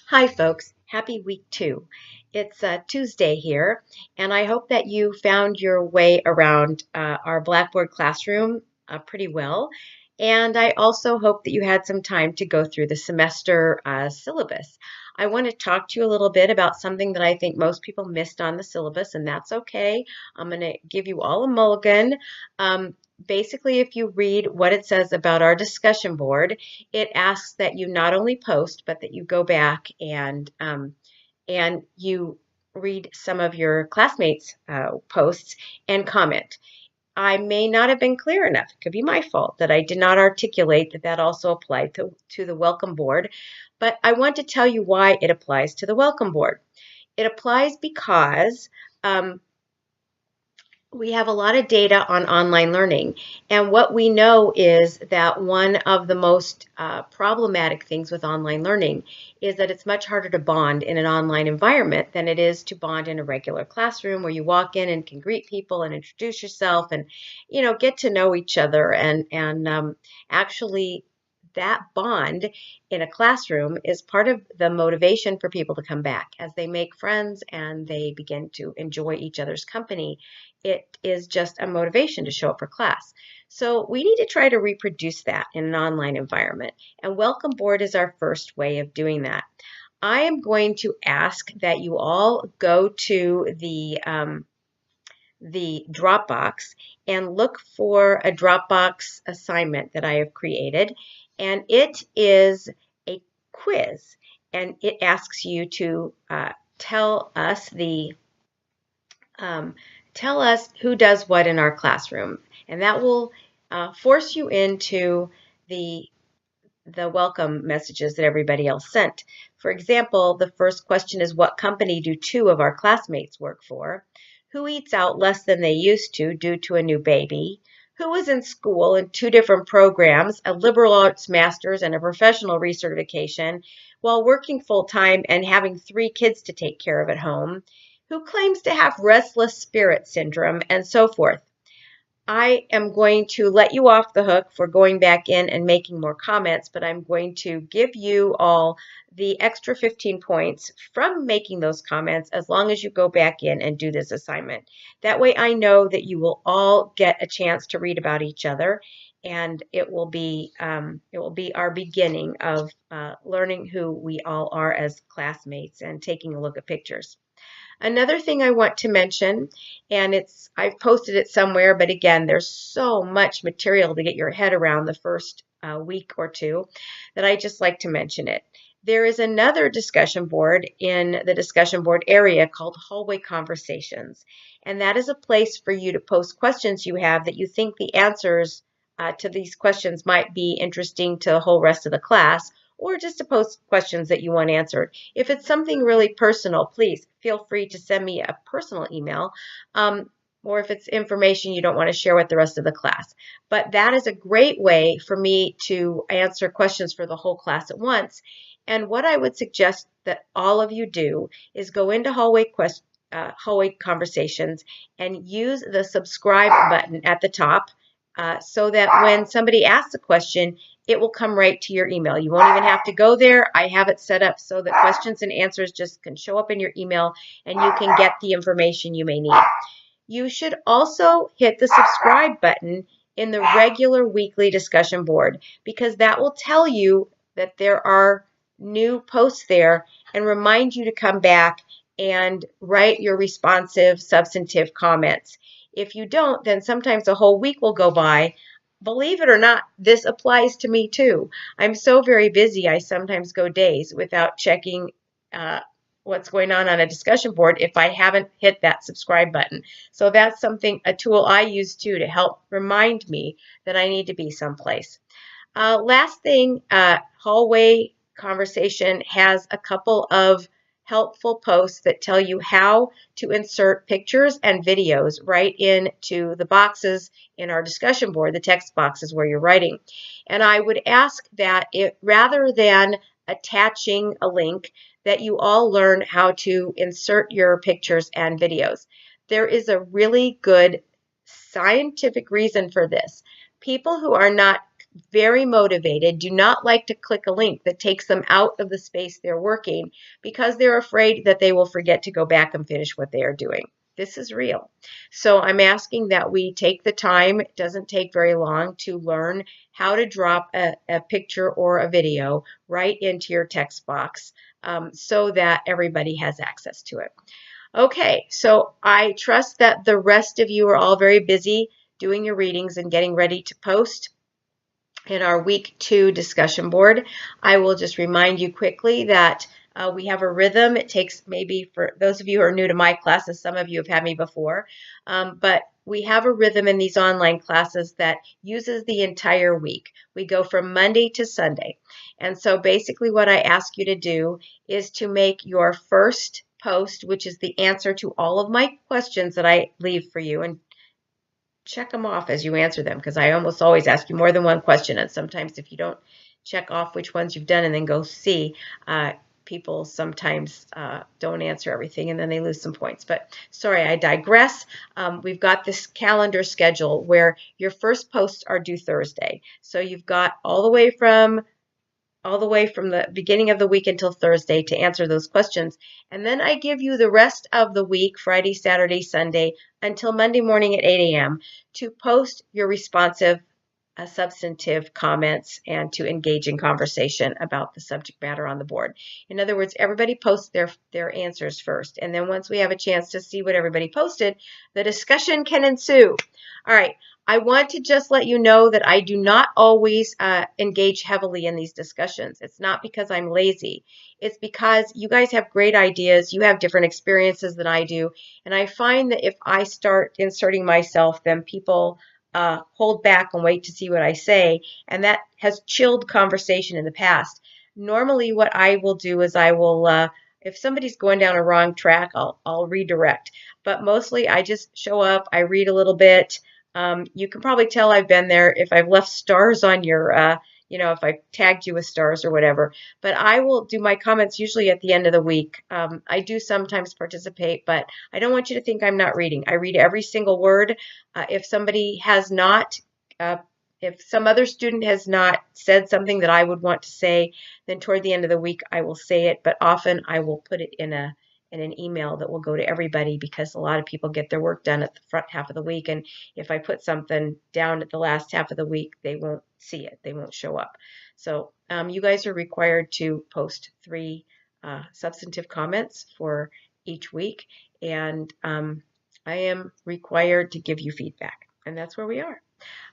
Hi, folks. Happy week 2. It's Tuesday here, and I hope that you found your way around our Blackboard classroom pretty well. And I also hope that you had some time to go through the semester syllabus. I want to talk to you a little bit about something that I think most people missed on the syllabus, and that's okay. I'm going to give you all a mulligan. Um, Basically, if you read what it says about our discussion board, it asks that you not only post, but that you go back and you read some of your classmates' posts and comment. I may not have been clear enough. It could be my fault that I did not articulate that that also applied to the welcome board, but I want to tell you why it applies to the welcome board. It applies because we have a lot of data on online learning. And what we know is that one of the most problematic things with online learning is that it's much harder to bond in an online environment than it is to bond in a regular classroom where you walk in and can greet people and introduce yourself and, get to know each other and actually that bond in a classroom is part of the motivation for people to come back as they make friends and they begin to enjoy each other's company. It is just a motivation to show up for class. So we need to try to reproduce that in an online environment. And Welcome Board is our first way of doing that. I am going to ask that you all go to the Dropbox and look for a Dropbox assignment that I have created. And it is a quiz. And it asks you to tell us um, tell us who does what in our classroom. And that will force you into the the welcome messages that everybody else sent. For example, the first question is, what company do 2 of our classmates work for? Who eats out less than they used to due to a new baby? Who is in school in 2 different programs, a liberal arts master's and a professional recertification, while working full time and having 3 kids to take care of at home? Who claims to have restless spirit syndrome, and so forth. I am going to let you off the hook for going back in and making more comments, but I'm going to give you all the extra 15 points from making those comments as long as you go back in and do this assignment. That way I know that you will all get a chance to read about each other, and it will be our beginning of learning who we all are as classmates and taking a look at pictures. Another thing I want to mention, and I've posted it somewhere, but again, there's so much material to get your head around the first week or two that I just like to mention it. There is another discussion board in the discussion board area called Hallway Conversations, and that is a place for you to post questions you have that you think the answers to these questions might be interesting to the whole rest of the class, or just to post questions that you want answered. If it's something really personal, please feel free to send me a personal email, or if it's information you don't want to share with the rest of the class. But that is a great way for me to answer questions for the whole class at once. And what I would suggest that all of you do is go into Hallway Conversations and use the subscribe button at the top so that when somebody asks a question, it will come right to your email. You won't even have to go there. I have it set up so that questions and answers just can show up in your email and you can get the information you may need. You should also hit the subscribe button in the regular weekly discussion board because that will tell you that there are new posts there and remind you to come back and write your responsive, substantive comments. If you don't, then sometimes a whole week will go by. Believe it or not, this applies to me too. I'm so very busy, I sometimes go days without checking what's going on a discussion board if I haven't hit that subscribe button. So that's a tool I use too to help remind me that I need to be someplace. Last thing, Hallway Conversation has a couple of helpful posts that tell you how to insert pictures and videos right into the boxes in our discussion board, the text boxes where you're writing. And I would ask that rather than attaching a link, that you all learn how to insert your pictures and videos. There is a really good scientific reason for this. People who are not very motivated, do not like to click a link that takes them out of the space they're working because they're afraid that they will forget to go back and finish what they are doing. This is real. So I'm asking that we take the time, it doesn't take very long, to learn how to drop a picture or a video right into your text box so that everybody has access to it. Okay, so I trust that the rest of you are all very busy doing your readings and getting ready to post in our week 2 discussion board. I will just remind you quickly that we have a rhythm. It takes, maybe for those of you who are new to my classes, some of you have had me before, but we have a rhythm in these online classes that uses the entire week. We go from Monday to Sunday. And so basically what I ask you to do is to make your first post, which is the answer to all of my questions that I leave for you, and check them off as you answer them, because I almost always ask you more than one question, and sometimes if you don't check off which ones you've done and then go see, people sometimes don't answer everything and then they lose some points. But sorry, I digress. We've got this calendar schedule where your first posts are due Thursday. So you've got all the way from the beginning of the week until Thursday to answer those questions. And then I give you the rest of the week, Friday, Saturday, Sunday, until Monday morning at 8 a.m. to post your responsive, substantive comments and to engage in conversation about the subject matter on the board. In other words, everybody posts their answers first. And then once we have a chance to see what everybody posted, the discussion can ensue. All right. I want to just let you know that I do not always engage heavily in these discussions. It's not because I'm lazy. It's because you guys have great ideas. You have different experiences than I do. And I find that if I start inserting myself, then people hold back and wait to see what I say. And that has chilled conversation in the past. Normally what I will do is I will, if somebody's going down a wrong track, I'll redirect. But mostly I just show up, I read a little bit. You can probably tell I've been there if I've left stars on your, if I tagged you with stars or whatever. But I will do my comments usually at the end of the week. I do sometimes participate, but I don't want you to think I'm not reading. I read every single word. If somebody has not, if some other student has not said something that I would want to say, then toward the end of the week I will say it. But often I will put it in an email that will go to everybody, because a lot of people get their work done at the front half of the week, and if I put something down at the last half of the week, they won't see it, they won't show up. So you guys are required to post 3 substantive comments for each week, and I am required to give you feedback, and that's where we are.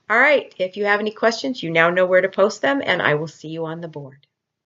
All right, if you have any questions, you now know where to post them, and I will see you on the board.